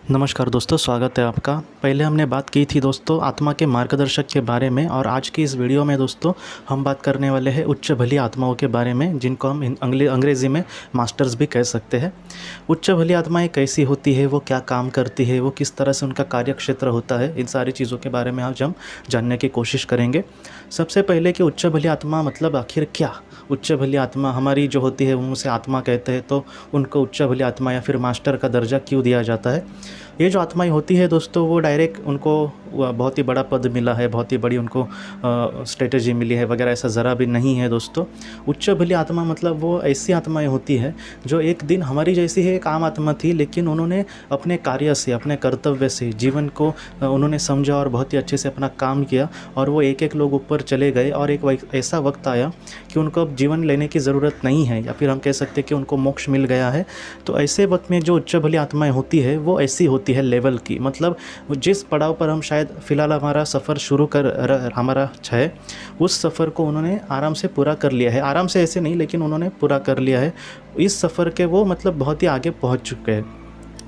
नमस्कार दोस्तों, स्वागत है आपका। पहले हमने बात की थी दोस्तों आत्मा के मार्गदर्शक के बारे में, और आज की इस वीडियो में दोस्तों हम बात करने वाले हैं उच्च भली आत्माओं के बारे में, जिनको हम अंग्रेज़ी में मास्टर्स भी कह सकते हैं। उच्च भली आत्माएं कैसी होती है, वो क्या काम करती है, वो किस तरह से उनका कार्यक्षेत्र होता है, इन सारी चीज़ों के बारे में आज हम जानने की कोशिश करेंगे। सबसे पहले कि उच्च भली आत्मा मतलब आखिर क्या। उच्च भली आत्मा हमारी जो होती है उनसे आत्मा कहते हैं, तो उनको उच्च भली आत्मा या फिर मास्टर का दर्जा क्यों दिया जाता है। ये जो आत्माएं होती है दोस्तों, वो डायरेक्ट उनको बहुत ही बड़ा पद मिला है, बहुत ही बड़ी उनको स्ट्रेटजी मिली है वगैरह, ऐसा ज़रा भी नहीं है दोस्तों। उच्च भली आत्मा मतलब वो ऐसी आत्माएं होती है जो एक दिन हमारी जैसी है, एक आम आत्मा थी, लेकिन उन्होंने अपने कार्य से, अपने कर्तव्य से जीवन को उन्होंने समझा और बहुत ही अच्छे से अपना काम किया, और वो एक एक लोग ऊपर चले गए, और एक ऐसा वक्त आया कि उनको अब जीवन लेने की ज़रूरत नहीं है, या फिर हम कह सकते हैं कि उनको मोक्ष मिल गया है। तो ऐसे वक्त में जो उच्च भली आत्माएं होती है वो ऐसी होती है लेवल की, मतलब जिस पड़ाव पर हम शायद फ़िलहाल हमारा सफ़र शुरू कर हमारा है, उस सफ़र को उन्होंने आराम से पूरा कर लिया है। आराम से ऐसे नहीं, लेकिन उन्होंने पूरा कर लिया है। इस सफ़र के वो मतलब बहुत ही आगे पहुंच चुके हैं।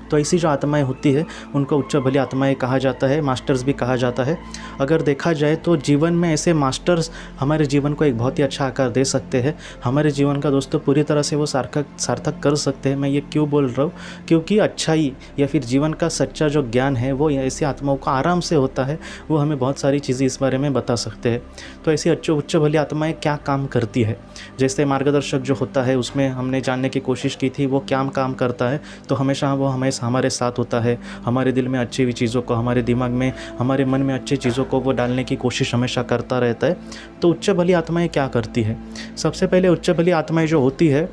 तो ऐसी जो आत्माएं होती है उनको उच्च भली आत्माएं कहा जाता है, मास्टर्स भी कहा जाता है। अगर देखा जाए तो जीवन में ऐसे मास्टर्स हमारे जीवन को एक बहुत ही अच्छा आकार दे सकते हैं, हमारे जीवन का दोस्तों पूरी तरह से वो सार्थक कर सकते हैं। मैं ये क्यों बोल रहा हूँ, क्योंकि अच्छाई या फिर जीवन का सच्चा जो ज्ञान है वो ऐसी आत्माओं का आराम से होता है। वो हमें बहुत सारी चीज़ें इस बारे में बता सकते हैं। तो ऐसी उच्च भली आत्माएँ क्या काम करती है, जैसे मार्गदर्शक जो होता है उसमें हमने जानने की कोशिश की थी वो क्या काम करता है। तो हमेशा वो हमारे साथ होता है, हमारे दिल में अच्छी हुई चीज़ों को, हमारे दिमाग में, हमारे मन में अच्छी चीज़ों को वो डालने की कोशिश हमेशा करता रहता है। तो उच्च भली आत्माएं क्या करती है। सबसे पहले उच्च भली आत्माएं जो होती है,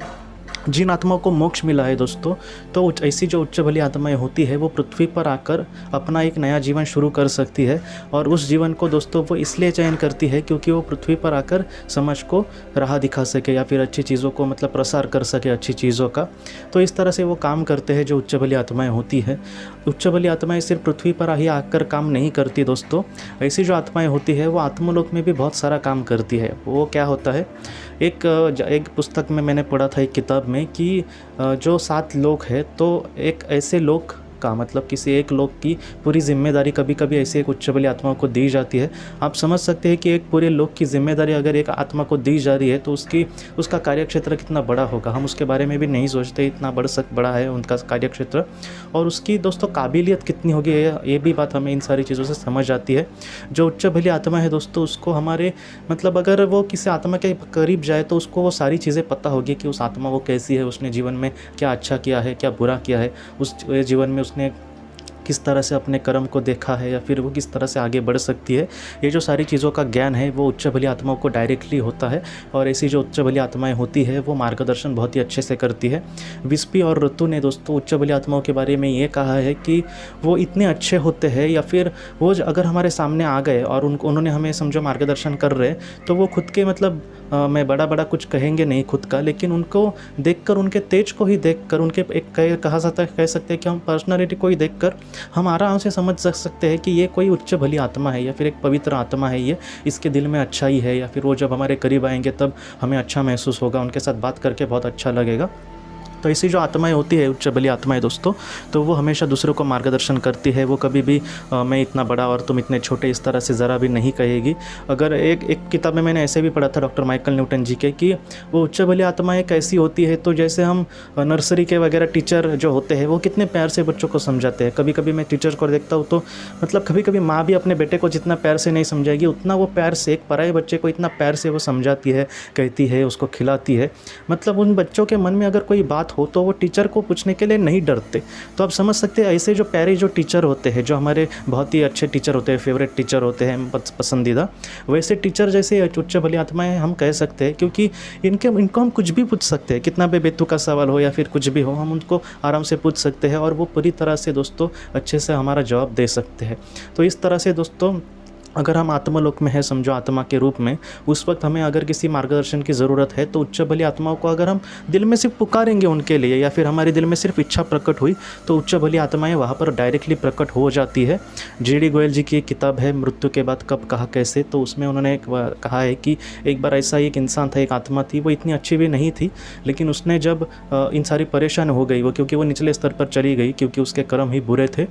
जिन आत्माओं को मोक्ष मिला है दोस्तों, तो ऐसी जो उच्च भली आत्माएं होती है वो पृथ्वी पर आकर अपना एक नया जीवन शुरू कर सकती है। और उस जीवन को दोस्तों वो इसलिए चयन करती है क्योंकि वो पृथ्वी पर आकर समाज को राह दिखा सके, या फिर अच्छी चीज़ों को मतलब प्रसार कर सके अच्छी चीज़ों का। तो इस तरह से वो काम करते हैं जो उच्च भली आत्माएँ होती है। उच्च भली आत्माएँ सिर्फ पृथ्वी पर ही आकर काम नहीं करती दोस्तों, ऐसी जो आत्माएँ होती है वो आत्मलोक में भी बहुत सारा काम करती है। वो क्या होता है, एक पुस्तक में मैंने पढ़ा था एक किताब में कि जो 7 लोक है, तो एक ऐसे लोक का मतलब किसी एक लोक की पूरी जिम्मेदारी कभी कभी ऐसे एक उच्च भली आत्मा को दी जाती है। आप समझ सकते हैं कि एक पूरे लोक की जिम्मेदारी अगर एक आत्मा को दी जा रही है तो उसका कार्यक्षेत्र कितना बड़ा होगा। हम उसके बारे में भी नहीं सोचते, इतना बड़ा है उनका कार्यक्षेत्र, और उसकी दोस्तों काबिलियत कितनी होगी, ये भी बात हमें इन सारी चीज़ों से समझ आती है। जो उच्च भली आत्मा है दोस्तों, उसको हमारे मतलब अगर वो किसी आत्मा के करीब जाए तो उसको वो सारी चीज़ें पता होगी कि उस आत्मा वो कैसी है, उसने जीवन में क्या अच्छा किया है, क्या बुरा किया है, उस जीवन में उसने किस तरह से अपने कर्म को देखा है, या फिर वो किस तरह से आगे बढ़ सकती है। ये जो सारी चीज़ों का ज्ञान है वो उच्च भली आत्माओं को डायरेक्टली होता है, और ऐसी जो उच्च भली आत्माएं होती है वो मार्गदर्शन बहुत ही अच्छे से करती है। विस्पी और ऋतु ने दोस्तों उच्च भली आत्माओं के बारे में ये कहा है कि वो इतने अच्छे होते हैं, या फिर वो अगर हमारे सामने आ गए और उन्होंने हमें समझो मार्गदर्शन कर रहे, तो वो खुद के मतलब मैं बड़ा कुछ कहेंगे नहीं खुद का, लेकिन उनको देखकर, उनके तेज को ही देखकर, उनके एक कह सकते हैं कि हम पर्सनालिटी को ही देखकर हम आराम से समझ सकते हैं कि ये कोई उच्च भली आत्मा है, या फिर एक पवित्र आत्मा है, ये इसके दिल में अच्छाई है, या फिर वो जब हमारे करीब आएंगे तब हमें अच्छा महसूस होगा, उनके साथ बात करके बहुत अच्छा लगेगा। तो ऐसी जो आत्माएं होती है उच्च भली आत्माएं दोस्तों, तो वो हमेशा दूसरों को मार्गदर्शन करती है। वो कभी भी मैं इतना बड़ा और तुम इतने छोटे इस तरह से ज़रा भी नहीं कहेगी। अगर एक किताब में मैंने ऐसे भी पढ़ा था डॉक्टर माइकल न्यूटन जी के, कि वो उच्च भली आत्माएं कैसी होती है, तो जैसे हम नर्सरी के वगैरह टीचर जो होते हैं वो कितने प्यार से बच्चों को समझाते हैं। कभी कभी मैं टीचर को देखता हूँ तो मतलब कभी कभी माँ भी अपने बेटे को जितना प्यार से नहीं समझाएगी, उतना वो प्यार से एक पराये बच्चे को इतना प्यार से वो समझाती है, कहती है, उसको खिलाती है। मतलब उन बच्चों के मन में अगर कोई बात हो तो वो टीचर को पूछने के लिए नहीं डरते। तो आप समझ सकते हैं ऐसे जो प्यारे जो टीचर होते हैं, जो हमारे बहुत ही अच्छे टीचर होते हैं, फेवरेट टीचर होते हैं, पसंदीदा, वैसे टीचर जैसे उच्च भली आत्माएं हम कह सकते हैं, क्योंकि इनको हम कुछ भी पूछ सकते हैं, कितना भी बेतुका सवाल हो या फिर कुछ भी हो, हम उनको आराम से पूछ सकते हैं, और वो पूरी तरह से दोस्तों अच्छे से हमारा जवाब दे सकते हैं। तो इस तरह से दोस्तों अगर हम आत्मलोक में हैं, समझो आत्मा के रूप में, उस वक्त हमें अगर किसी मार्गदर्शन की ज़रूरत है तो उच्च बली आत्माओं को अगर हम दिल में सिर्फ पुकारेंगे उनके लिए, या फिर हमारे दिल में सिर्फ इच्छा प्रकट हुई, तो उच्च बली आत्माएं वहाँ पर डायरेक्टली प्रकट हो जाती है। JD गोयल जी की एक किताब है मृत्यु के बाद कब कहा कैसे, तो उसमें उन्होंने कहा है कि एक बार ऐसा एक इंसान था, एक आत्मा थी, वो इतनी अच्छी भी नहीं थी, लेकिन उसने जब इन सारी परेशान हो गई वो, क्योंकि वो निचले स्तर पर चली गई, क्योंकि उसके कर्म ही बुरे थे,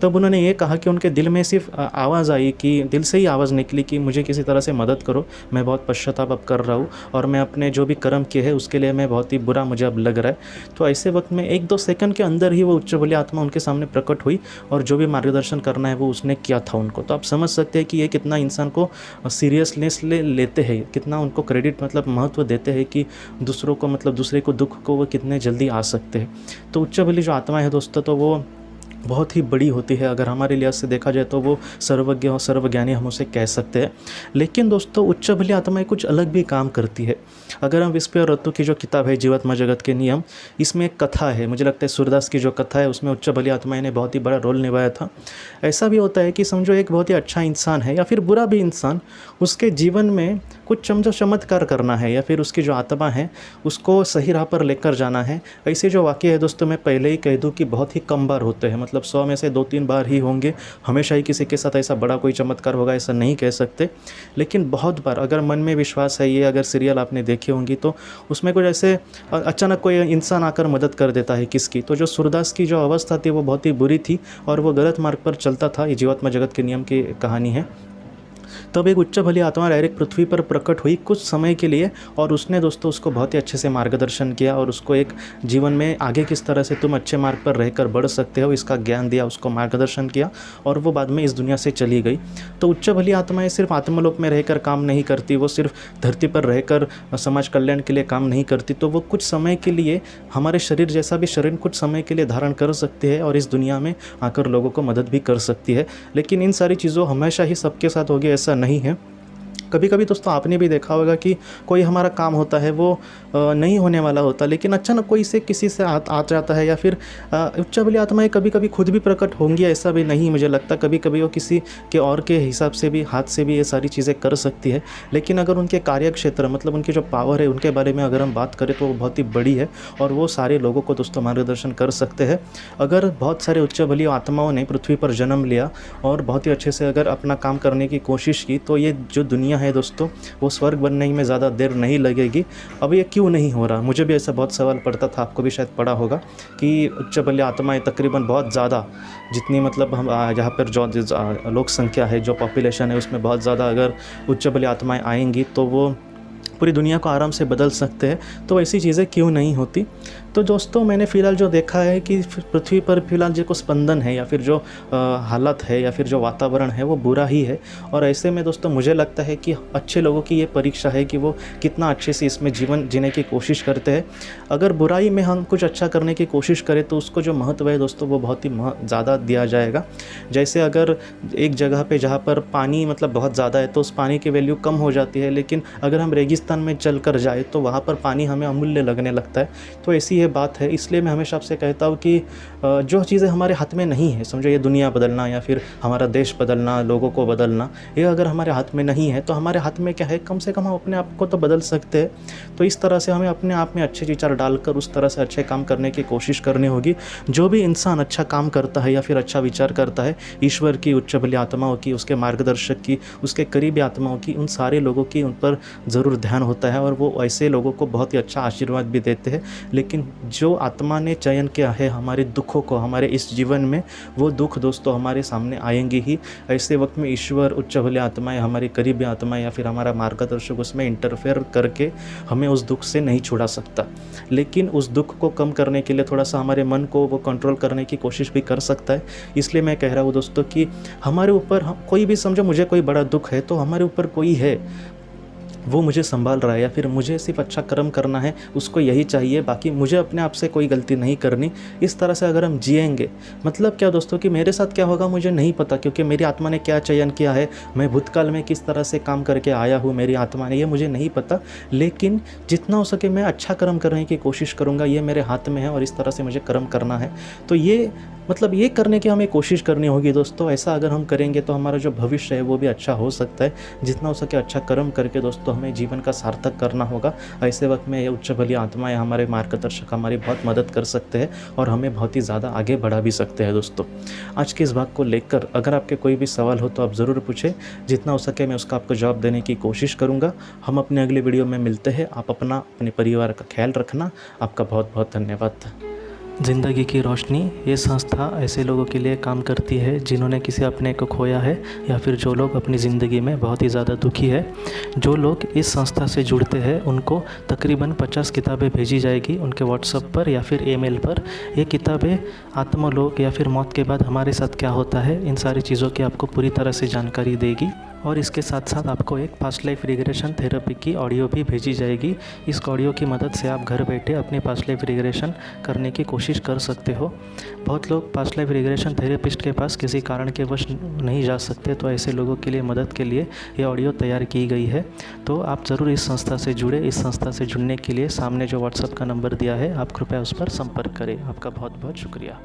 तब उन्होंने ये कहा कि उनके दिल में सिर्फ आवाज़ आई, कि दिल से ही आवाज़ निकली कि मुझे किसी तरह से मदद करो, मैं बहुत पश्चाताप अब कर रहा हूँ और मैं अपने जो भी कर्म किए हैं उसके लिए मैं बहुत ही बुरा मुझे अब लग रहा है। तो ऐसे वक्त में 1-2 सेकंड के अंदर ही वो उच्च बली आत्मा उनके सामने प्रकट हुई और जो भी मार्गदर्शन करना है वो उसने किया था उनको। तो आप समझ सकते हैं कि ये कितना इंसान को सीरियसनेस लेते हैं, कितना उनको क्रेडिट मतलब महत्व देते हैं कि दूसरों को मतलब दूसरे को दुख को वो कितने जल्दी आ सकते हैं। तो उच्च बली जो आत्मा है दोस्तों, तो वो बहुत ही बड़ी होती है। अगर हमारे लिहाज से देखा जाए तो वो सर्वज्ञ और सर्वज्ञानी हम उसे कह सकते हैं। लेकिन दोस्तों उच्च बली आत्माएं कुछ अलग भी काम करती है। अगर हम विस्पे और रत्तू की जो किताब है जीवात्मा जगत के नियम, इसमें एक कथा है, मुझे लगता है सूरदास की जो कथा है उसमें उच्च बली आत्माएं ने बहुत ही बड़ा रोल निभाया था। ऐसा भी होता है कि समझो एक बहुत ही अच्छा इंसान है या फिर बुरा भी इंसान, उसके जीवन में कुछ समझो चमत्कार करना है या फिर उसकी जो आत्मा है उसको सही राह पर लेकर जाना है। ऐसे जो वाक़या है दोस्तों, मैं पहले ही कह दूँ कि बहुत ही कम बार होते हैं, मतलब 100 में से 2-3 बार ही होंगे। हमेशा ही किसी के साथ ऐसा बड़ा कोई चमत्कार होगा ऐसा नहीं कह सकते, लेकिन बहुत बार अगर मन में विश्वास है, ये अगर सीरियल आपने देखी होंगी तो उसमें कुछ ऐसे अचानक कोई इंसान आकर मदद कर देता है किसकी। तो जो सूरदास की जो अवस्था थी वो बहुत ही बुरी थी और वो गलत मार्ग पर चलता था। ये जीवात्मा जगत के नियम की कहानी है। तब एक उच्च भली आत्मा डायरेक्ट पृथ्वी पर प्रकट हुई कुछ समय के लिए और उसने दोस्तों उसको बहुत ही अच्छे से मार्गदर्शन किया और उसको एक जीवन में आगे किस तरह से तुम अच्छे मार्ग पर रहकर बढ़ सकते हो इसका ज्ञान दिया, उसको मार्गदर्शन किया और वो बाद में इस दुनिया से चली गई। तो उच्च भली आत्माएं सिर्फ आत्मलोक में रहकर काम नहीं करती, वो सिर्फ धरती पर रहकर समाज कल्याण के लिए काम नहीं करती। तो वो कुछ समय के लिए हमारे शरीर जैसा भी शरीर कुछ समय के लिए धारण कर सकती है और इस दुनिया में आकर लोगों को मदद भी कर सकती है। लेकिन इन सारी चीज़ों हमेशा ही सबके साथ होगी ऐसा नहीं है। कभी कभी दोस्तों आपने भी देखा होगा कि कोई हमारा काम होता है वो नहीं होने वाला होता, लेकिन अचानक कोई से किसी से आ जाता है या फिर उच्च बली आत्माएं कभी कभी खुद भी प्रकट होंगी ऐसा भी नहीं मुझे लगता। कभी कभी वो किसी के और के हिसाब से भी हाथ से भी ये सारी चीज़ें कर सकती है, लेकिन अगर उनके कार्य क्षेत्र मतलब उनकी जो पावर है उनके बारे में अगर हम बात करें तो वो बहुत ही बड़ी है और वो सारे लोगों को दोस्तों मार्गदर्शन कर सकते हैं। अगर बहुत सारे उच्च बली आत्माओं ने पृथ्वी पर जन्म लिया और बहुत ही अच्छे से अगर अपना काम करने की कोशिश की तो ये जो दुनिया है दोस्तों वो स्वर्ग बनने में ज़्यादा देर नहीं लगेगी। अब ये क्यों नहीं हो रहा, मुझे भी ऐसा बहुत सवाल पड़ता था, आपको भी शायद पड़ा होगा कि उच्च बली आत्माएं तकरीबन बहुत ज़्यादा जितनी मतलब हम जहाँ पर जो लोक संख्या है जो पॉपुलेशन है उसमें बहुत ज़्यादा अगर उच्च बली आत्माएं आएंगी तो वो पूरी दुनिया को आराम से बदल सकते हैं। तो ऐसी चीज़ें क्यों नहीं होती। तो दोस्तों मैंने फ़िलहाल जो देखा है कि पृथ्वी पर फ़िलहाल जो स्पंदन है या फिर जो हालत है या फिर जो वातावरण है वो बुरा ही है। और ऐसे में दोस्तों मुझे लगता है कि अच्छे लोगों की ये परीक्षा है कि वो कितना अच्छे से इसमें जीवन जीने की कोशिश करते हैं। अगर बुराई में हम कुछ अच्छा करने की कोशिश करें तो उसको जो महत्व है दोस्तों वो बहुत ही ज़्यादा दिया जाएगा। जैसे अगर एक जगह पे जहाँ पर पानी मतलब बहुत ज़्यादा है तो उस पानी की वैल्यू कम हो जाती है, लेकिन अगर हम रेगिस्तान में चल कर जाए तो वहाँ पर पानी हमें अमूल्य लगने लगता है। तो ऐसी ये बात है। इसलिए मैं हमेशा आपसे कहता हूँ कि जो चीज़ें हमारे हाथ में नहीं है, समझो ये दुनिया बदलना या फिर हमारा देश बदलना, लोगों को बदलना, ये अगर हमारे हाथ में नहीं है तो हमारे हाथ में क्या है, कम से कम हम अपने आप को तो बदल सकते हैं। तो इस तरह से हमें अपने आप में अच्छे विचार डालकर उस तरह से अच्छे काम करने की कोशिश करनी होगी। जो भी इंसान अच्छा काम करता है या फिर अच्छा विचार करता है, ईश्वर की, उच्च बली आत्माओं की, उसके मार्गदर्शक की, उसके करीबी आत्माओं की, उन सारे लोगों की उन पर ज़रूर ध्यान होता है और वो ऐसे लोगों को बहुत ही अच्छा आशीर्वाद भी देते हैं। लेकिन जो आत्मा ने चयन किया है हमारे दुखों को, हमारे इस जीवन में, वो दुख दोस्तों हमारे सामने आएंगे ही। ऐसे वक्त में ईश्वर, उच्च बली आत्माएं, हमारी करीबी आत्माएं या फिर हमारा मार्गदर्शक उसमें इंटरफेयर करके हमें उस दुख से नहीं छुड़ा सकता। लेकिन उस दुख को कम करने के लिए थोड़ा सा हमारे मन को वो कंट्रोल करने की कोशिश भी कर सकता है। इसलिए मैं कह रहा हूँ दोस्तों कि हमारे ऊपर कोई भी, समझो मुझे कोई बड़ा दुख है तो हमारे ऊपर कोई है वो मुझे संभाल रहा है, या फिर मुझे सिर्फ अच्छा कर्म करना है, उसको यही चाहिए, बाकी मुझे अपने आप से कोई गलती नहीं करनी। इस तरह से अगर हम जिएंगे, मतलब क्या दोस्तों कि मेरे साथ क्या होगा मुझे नहीं पता, क्योंकि मेरी आत्मा ने क्या चयन किया है, मैं भूतकाल में किस तरह से काम करके आया हूँ मेरी आत्मा ने, ये मुझे नहीं पता। लेकिन जितना हो सके मैं अच्छा कर्म करने की कोशिश करूँगा, ये मेरे हाथ में है और इस तरह से मुझे कर्म करना है। तो ये मतलब ये करने की हमें कोशिश करनी होगी दोस्तों। ऐसा अगर हम करेंगे तो हमारा जो भविष्य है वो भी अच्छा हो सकता है। जितना हो सके अच्छा कर्म करके दोस्तों हमें जीवन का सार्थक करना होगा। ऐसे वक्त में ये उच्च बली आत्माएं हमारे मार्गदर्शक हमारी बहुत मदद कर सकते हैं और हमें बहुत ही ज़्यादा आगे बढ़ा भी सकते हैं दोस्तों। आज के इस बात को लेकर अगर आपके कोई भी सवाल हो तो आप ज़रूर पूछें, जितना हो सके मैं उसका आपको जवाब देने की कोशिश करूँगा। हम अपने अगले वीडियो में मिलते हैं। आप अपने परिवार का ख्याल रखना। आपका बहुत बहुत धन्यवाद। ज़िंदगी की रोशनी ये संस्था ऐसे लोगों के लिए काम करती है जिन्होंने किसी अपने को खोया है, या फिर जो लोग अपनी ज़िंदगी में बहुत ही ज़्यादा दुखी है। जो लोग इस संस्था से जुड़ते हैं उनको तकरीबन 50 किताबें भेजी जाएगी उनके व्हाट्सएप पर या फिर ईमेल पर। ये किताबें आत्मलोक या फिर मौत के बाद हमारे साथ क्या होता है, इन सारी चीज़ों की आपको पूरी तरह से जानकारी देगी। और इसके साथ साथ आपको एक पास्ट लाइफ रिग्रेशन थेरेपी की ऑडियो भी भेजी जाएगी। इस ऑडियो की मदद से आप घर बैठे अपनी पास्ट लाइफ रिग्रेशन करने की कोशिश कर सकते हो। बहुत लोग पास्ट लाइफ रिग्रेशन थेरेपिस्ट के पास किसी कारण के वश नहीं जा सकते, तो ऐसे लोगों के लिए मदद के लिए ये ऑडियो तैयार की गई है। तो आप ज़रूर इस संस्था से जुड़े। इस संस्था से जुड़ने के लिए सामने जो व्हाट्सएप का नंबर दिया है आप कृपया उस पर संपर्क करें। आपका बहुत बहुत शुक्रिया।